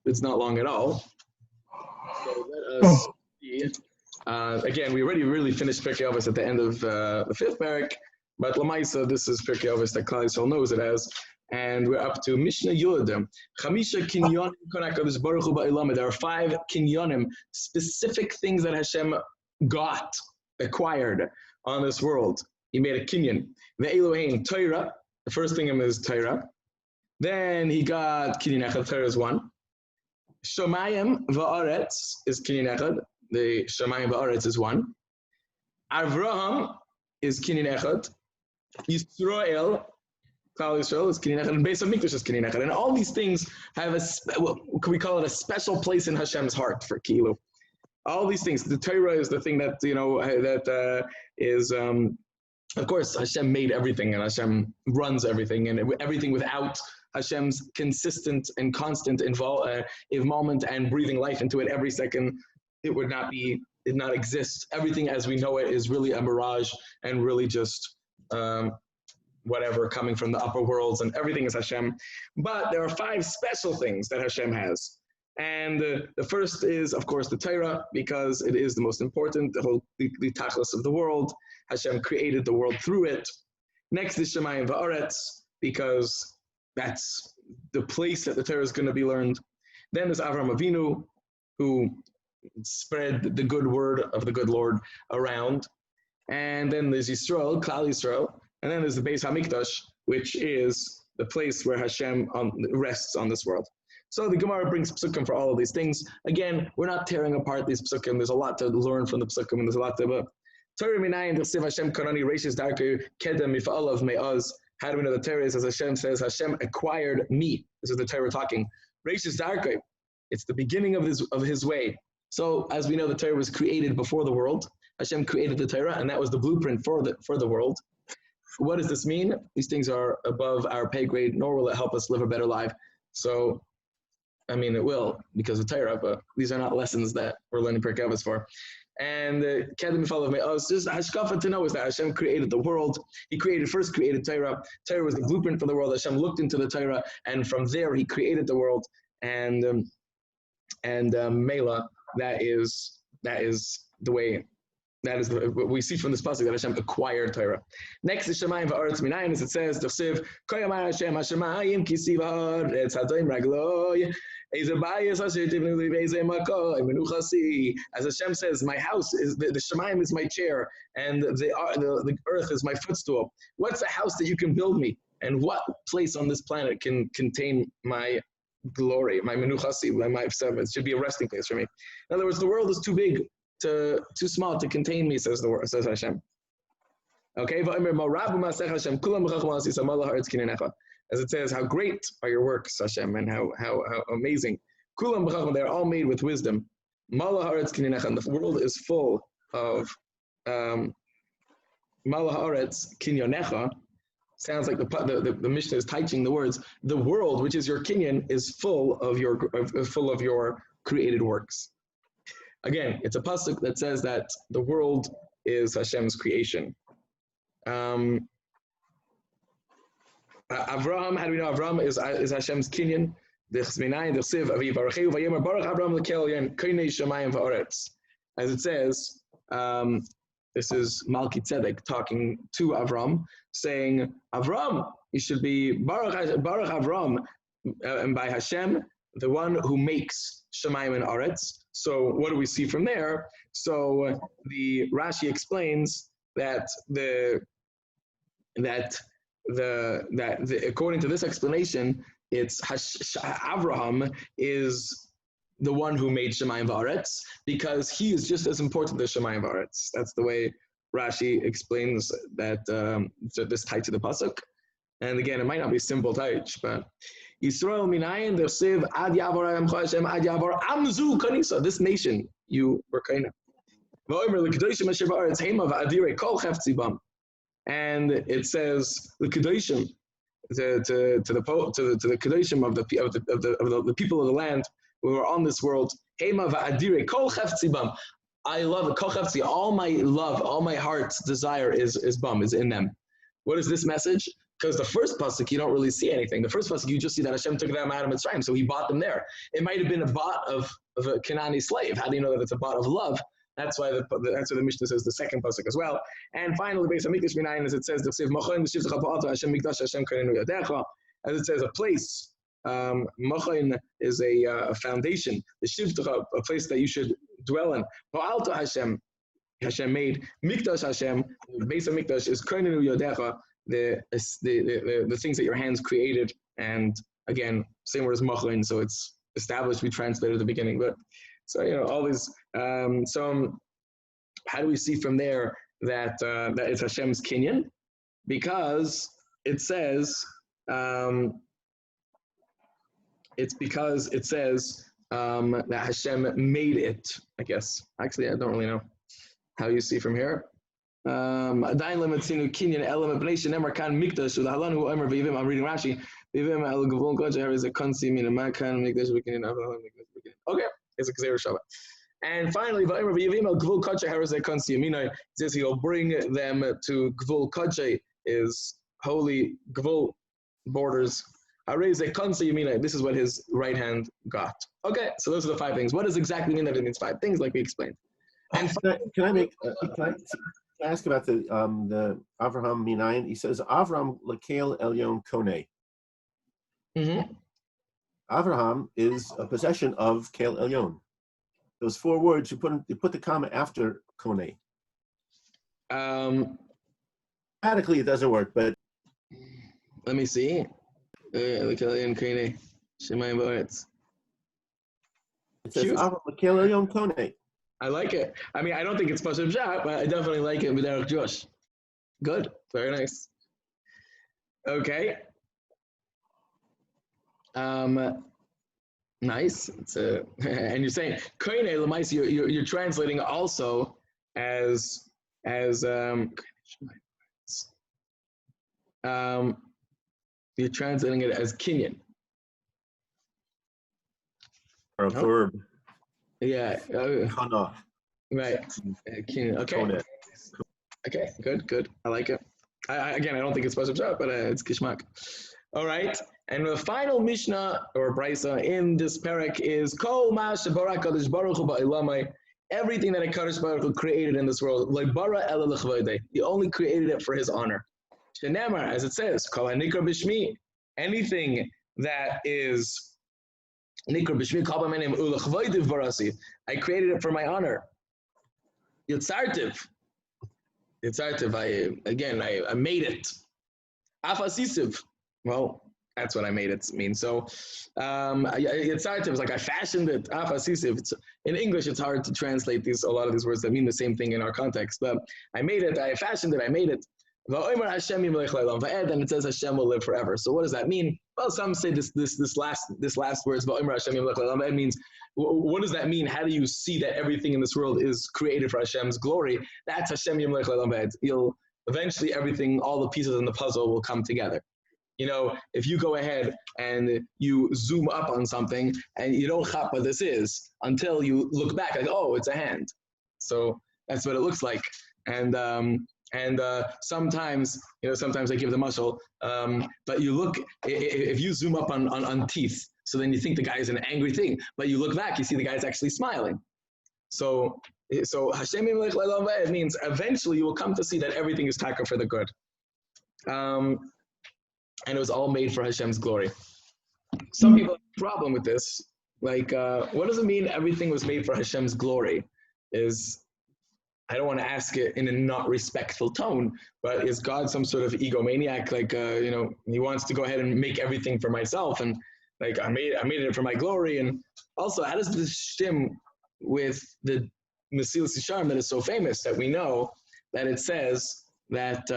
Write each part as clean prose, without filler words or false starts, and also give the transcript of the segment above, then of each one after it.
it's not long at all. So let us see. Again, we already really finished Pirkei Avos at the end of the 5th Perek, but Lamaisa, this is Pirkei Avos that Klal Yisrael knows it as, and we're up to Mishna Yud. Chamisha kinyonim konakodesh baruch hu ba'ilama. There are 5 kinyonim, specific things that Hashem acquired on this world. He made a kinyan. The Elohim Torah. The first thing is Torah. Then he got kinyan echad. Torah is 1. Shomayim va'aretz is kinyan echad. The Shamayim va'aretz is 1. Avraham is kinyan echad. Yisrael, Klal Yisrael is kinyan echad, and Beis Hamikdash is kinyan echad. And all these things have we call it a special place in Hashem's heart for Kilu. All these things. The Torah is the thing that is. Of course, Hashem made everything, and Hashem runs everything, and everything without Hashem's consistent and constant involvement and breathing life into it every second, it would not exist. Everything as we know it is really a mirage and really just whatever coming from the upper worlds, and everything is Hashem. But there are 5 special things that Hashem has. And the first is, of course, the Torah, because it is the most important, the tachlis of the world. Hashem created the world through it. Next is Shemayim va'aretz, because that's the place that the Torah is going to be learned. Then there's Avraham Avinu, who spread the good word of the good Lord around. And then there's Yisrael, Klal Yisrael. And then there's the Beis Hamikdash, which is the place where Hashem rests on this world. So the Gemara brings psukim for all of these things. Again, we're not tearing apart these psukim. There's a lot to learn from the psukim, and there's a lot to... Torah minayin d'chsiv Hashem karani reishis darkei kedem mifa'alav me'az. How do we know the Torah is, as Hashem says, Hashem acquired me. This is the Torah talking. Reishis darkei. It's the beginning of his way. So as we know, the Torah was created before the world. Hashem created the Torah, and that was the blueprint for the world. What does this mean? These things are above our pay grade, nor will it help us live a better life. So, I mean, it will, because of Torah, but these are not lessons that we're learning Pirkei Avos for. And Kedem Mifalav Me'oz, just Hashkafa to know is that Hashem created the world. He first created Torah. Torah was the blueprint for the world. Hashem looked into the Torah, and from there he created the world. And Mela, that is the way. That is what we see from this pasuk, that Hashem acquired Torah. Next is Shemayim va'aretz minayin, as it says, D'chsiv koyamar Hashem Hashemayim kisiv haaretz hadoim ragloy ezebayis asher tivnu li ve'ezeh makoy menuchasi. As Hashem says, my house is the Shemayim is my chair, and the earth is my footstool. What's a house that you can build me, and what place on this planet can contain my glory, my menuchasi, my servants? It should be a resting place for me. In other words, the world is too big, too small to contain me, says Hashem. Okay, as it says, how great are your works, Hashem, and how amazing. They're all made with wisdom. The world is full of sounds like the Mishna is teaching the words. The world, which is your kinyan, is full of your created works. Again, it's a pasuk that says that the world is Hashem's creation. Avraham, how do we know Avraham is Hashem's kinyan? As it says, this is Malki Tzedek talking to Avram, saying, Avram, you should be Baruch Avram, and by Hashem, the one who makes Shemayim and Aretz. So what do we see from there? So the Rashi explains that according to this explanation, it's Avraham is the one who made Shemayim v'aretz, because he is just as important as Shemayim v'aretz. That's the way Rashi explains that. So this tied to the pasuk, and again, it might not be simple taich, but Yisrael minayin d'chsiv ad yavor Hashem ad yavor amzu kanisa. This nation you were kaina. And it says the kedoshim to the kedoshim of the people of the land who are on this world. Hema va'adire kol cheftzibam. I love it. Kol chefzi. All my love, all my heart's desire is in them. What is this message? because the first pasuk you don't really see anything. The first pasuk you just see that Hashem took them out of Mitzrayim, so He bought them there. It might have been a bought of a Canaanite slave. How do you know that it's a bought of love? That's why the Mishnah says the second pasuk as well. And finally, based on Mikdash Minayin, as it says, as it says, a place. Machain is a foundation. The Shivtcha, a place that you should dwell in. Hashem made Mikdash Hashem. The base of Mikdash is Koinenu Yodecha, the things that your hands created. And again, same word as Machain, so it's established. We translated at the beginning, but so all these. So how do we see from there that it's Hashem's kinyan? Because it says. It's because it says that Hashem made it, I guess. Actually, I don't really know how you see from here. I'm reading Rashi. Okay, it's a Gzeir Shabbat. And finally, it says He'll bring them to Gvul Kodshei, is holy Gvul borders. This is what his right hand got. Okay, so those are the 5 things. What does exactly mean that it means 5 things, like we explained? And can I ask about the Avraham Minayin? He says Avram Lakel Elyon Kone. Mm-hmm. Avraham is a possession of Kel Elyon. Those 4 words you put the comma after Kone. Grammatically, it doesn't work, but let me see. It says Avram Lakel Elyon Kone. I like it. I mean, I don't think it's Pashup Shah, but I definitely like it with Derek Josh. Good. Very nice. Okay. Nice. It's and you're saying Koine Lamaisi, you're translating also as you're translating it as kinyan. Or a verb. Yeah. Kana. Right. Kinyan. Okay. Okay. Good. I like it. Again, I don't think it's Pashup Shah, but it's Kishmak. All right. And the final Mishnah or Brisa in this Perek is Kol Ma Shebara Kadosh Baruch Hu Ba'ilamai. Everything that a Kadosh Baruch Hu created in this world, Lo bara ela l'chvoidei. He only created it for His honor. Shenemar, as it says, Kol HaNikra B'Shmi. Anything that is Nikra B'Shmi Kol HaMenim U'Lechvoidiv Barasi. I created it for my honor. Yitzartiv. I made it. Afasisiv. Well, that's what I made it mean. So, Yitzartiv is like I fashioned it. Afasisiv. In English, it's hard to translate a lot of these words that mean the same thing in our context. But I made it. I fashioned it. I made it. And it says Hashem will live forever. So what does that mean? Well, some say this last words, it means, what does that mean? How do you see that everything in this world is created for Hashem's glory? That's Hashem. You'll eventually everything, all the pieces in the puzzle will come together. If you go ahead and you zoom up on something and you don't chap what this is until you look back, like, oh, it's a hand. So that's what it looks like. And sometimes I give the muscle, but you look, if you zoom up on teeth, so then you think the guy is an angry thing, but you look back, you see the guy's actually smiling. So Hashem it means eventually you will come to see that everything is taka for the good. And it was all made for Hashem's glory. Some people have a problem with this. Like, what does it mean everything was made for Hashem's glory? I don't want to ask it in a not respectful tone, but is God some sort of egomaniac? Like, He wants to go ahead and make everything for myself, and like I made it for my glory. And also, how does this stem with the Mesilas Yesharim that is so famous that we know that it says that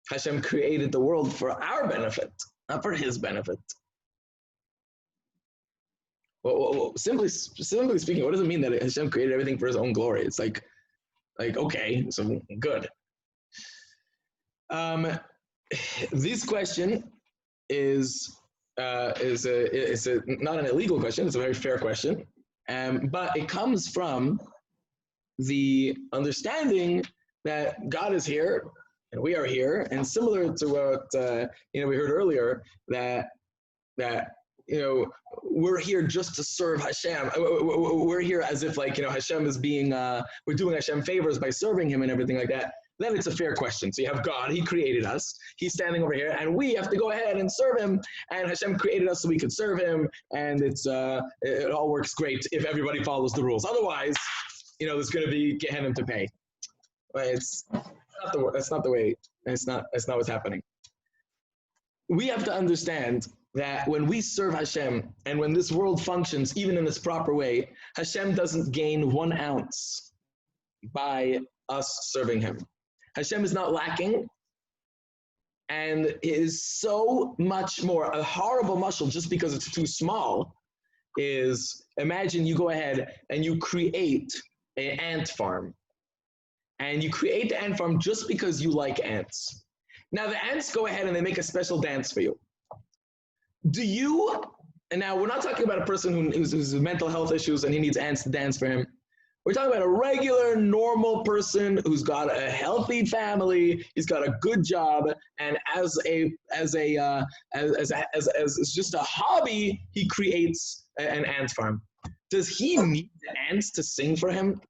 Hashem created the world for our benefit, not for His benefit? Well, simply speaking, what does it mean that Hashem created everything for His own glory? It's like okay, so good. This question is not an illegal question. It's a very fair question, but it comes from the understanding that God is here And we are here, and similar to what we heard earlier, that we're here just to serve Hashem. We're here as if Hashem is being we're doing Hashem favors by serving Him and everything like that. Then it's a fair question. So you have God, He created us, He's standing over here, and we have to go ahead and serve Him. And Hashem created us so we could serve Him, and it all works great if everybody follows the rules. Otherwise, there's going to be Gehenna to pay. But that's not the way. It's not what's happening. We have to understand that when we serve Hashem and when this world functions even in its proper way, Hashem doesn't gain 1 ounce by us serving Him. Hashem is not lacking, and it is so much more. A horrible mashal, just because it's too small, is imagine you go ahead and you create an ant farm. And you create the ant farm just because you like ants. Now the ants go ahead and they make a special dance for you. And now we're not talking about a person who's mental health issues and he needs ants to dance for him. We're talking about a regular, normal person who's got a healthy family, he's got a good job, and as just a hobby, he creates an ant farm. Does he need the ants to sing for him?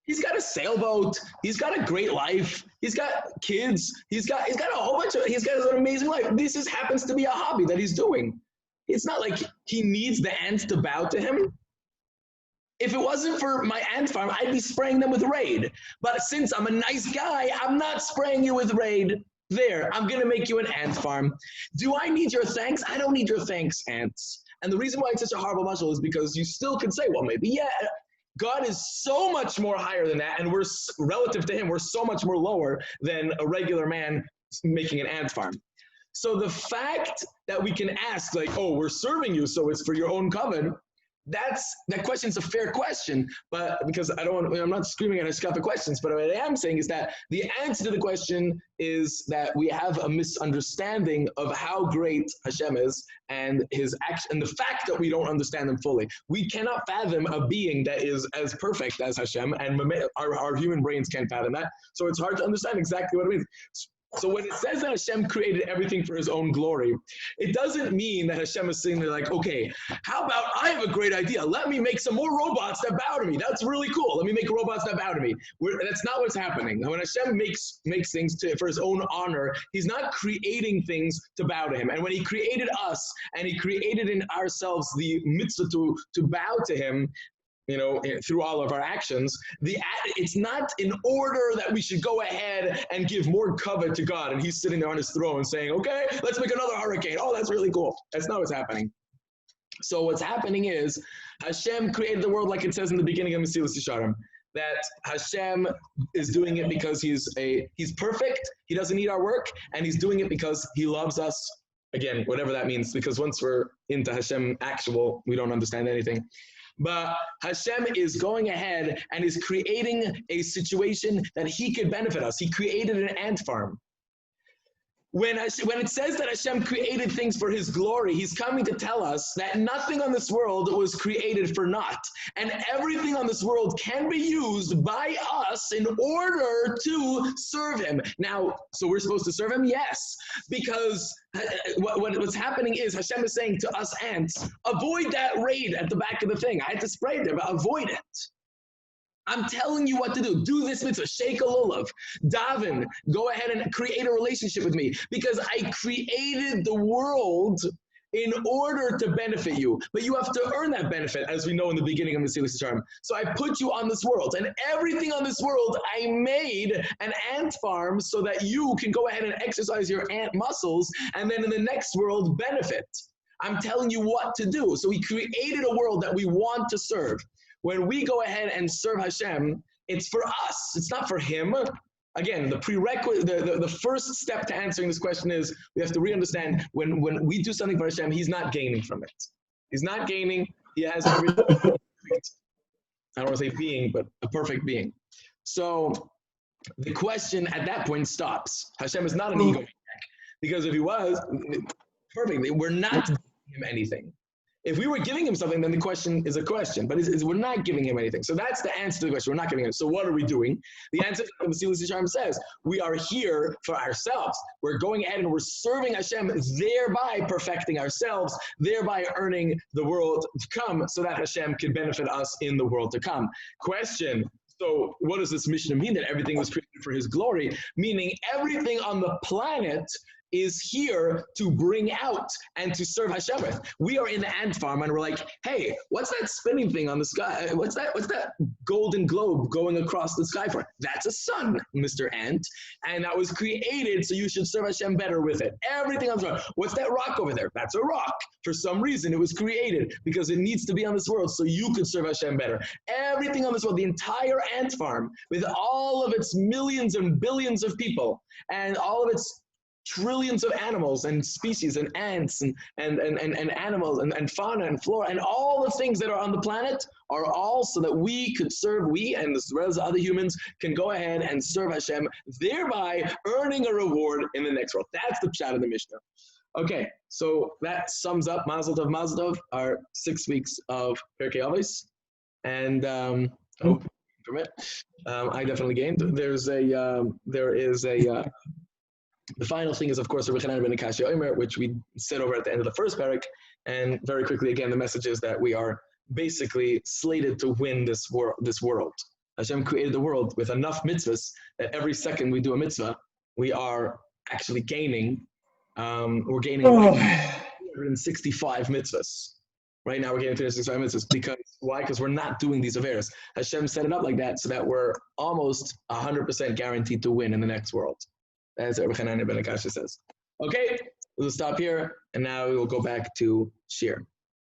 He's got a sailboat. He's got a great life. He's got kids. He's got an amazing life. This happens to be a hobby that he's doing. It's not like he needs the ants to bow to him. If it wasn't for my ant farm, I'd be spraying them with Raid. But since I'm a nice guy, I'm not spraying you with Raid. There, I'm going to make you an ant farm. Do I need your thanks? I don't need your thanks, ants. And the reason why it's such a horrible mashal is because you still could say, well, maybe, yeah, God is so much more higher than that, and we're relative to Him, we're so much more lower than a regular man making an ant farm. So the fact that we can ask, oh, we're serving you, so it's for your own covenant, that question's a fair question, but because I'm not screaming at Hashkafa questions, but what I am saying is that the answer to the question is that we have a misunderstanding of how great Hashem is and His action, and the fact that we don't understand Him fully. We cannot fathom a being that is as perfect as Hashem, and our human brains can't fathom that, so it's hard to understand exactly what it means. So when it says that Hashem created everything for His own glory, it doesn't mean that Hashem is sitting there okay, how about I have a great idea. Let me make some more robots that bow to me. That's really cool. Let me make robots that bow to me. That's not what's happening. When Hashem makes things for His own honor, He's not creating things to bow to Him. And when He created us and He created in ourselves the mitzvah to bow to Him, through all of our actions, it's not in order that we should go ahead and give more covet to God, and He's sitting there on His throne saying, okay, let's make another hurricane. Oh, that's really cool. That's not what's happening. So what's happening is Hashem created the world like it says in the beginning of Mesilas Yesharim, that Hashem is doing it because He's perfect, He doesn't need our work, and He's doing it because He loves us. Again, whatever that means, because once we're into Hashem actual, we don't understand anything. But Hashem is going ahead and is creating a situation that He could benefit us. He created an ant farm. When it says that Hashem created things for His glory, He's coming to tell us that nothing on this world was created for naught. And everything on this world can be used by us in order to serve Him. Now, so we're supposed to serve Him? Yes. Because what's happening is Hashem is saying to us ants, avoid that raid at the back of the thing. I had to spray it there, but avoid it. I'm telling you what to do. Do this mitzvah. Shake a lulav. Daven. Go ahead and create a relationship with me, because I created the world in order to benefit you. But you have to earn that benefit, as we know in the beginning of Mesilas Yesharim. So I put you on this world, and everything on this world, I made an ant farm so that you can go ahead and exercise your ant muscles, and then in the next world benefit. I'm telling you what to do. So He created a world that we want to serve. When we go ahead and serve Hashem, it's for us. It's not for Him. Again, the prerequisite, the first step to answering this question is we have to re-understand when we do something for Hashem, He's not gaining from it. He's not gaining. He has everything. I don't want to say being, but a perfect being. So the question at that point stops. Hashem is not an egomaniac, because if He was, perfectly, we're not giving Him anything. If we were giving him something, then the question is a question. But we're not giving him anything. So that's the answer to the question. We're not giving him. So what are we doing? The answer to the Mesilas Yesharim says, we are here for ourselves. We're going ahead and we're serving Hashem, thereby perfecting ourselves, thereby earning the world to come, so that Hashem can benefit us in the world to come. Question. So what does this Mishna mean? That everything was created for his glory, meaning everything on the planet is here to bring out and to serve Hashem with. We are in the ant farm and we're like, hey, what's that spinning thing on the sky? What's that golden globe going across the sky for? That's a sun, Mr. Ant. And that was created so you should serve Hashem better with it. Everything on the rock. What's that rock over there? That's a rock. For some reason, it was created because it needs to be on this world so you could serve Hashem better. Everything on this world, the entire ant farm, with all of its millions and billions of people and all of its trillions of animals and species and ants and animals and fauna and flora and all the things that are on the planet are all so that we could serve, we and as well as other humans can go ahead and serve Hashem, thereby earning a reward in the next world. That's the pshat of the Mishnah. Okay, so that sums up Mazel Tov, our 6 weeks of Pirkei Avos. And hope you permit. I definitely gained. The final thing is, of course, the Revah ben Akashya Omer, which we said over at the end of the first Perek. And very quickly, again, the message is that we are basically slated to win this world. Hashem created the world with enough mitzvahs that every second we do a mitzvah, we are actually gaining. We're gaining 365 mitzvahs. Right now, we're getting 365 mitzvahs. Because why? Because we're not doing these affairs. Hashem set it up like that so that we're almost 100% guaranteed to win in the next world. That's what Revah ben Akashya says. Okay, we'll stop here, and now we will go back to Shir.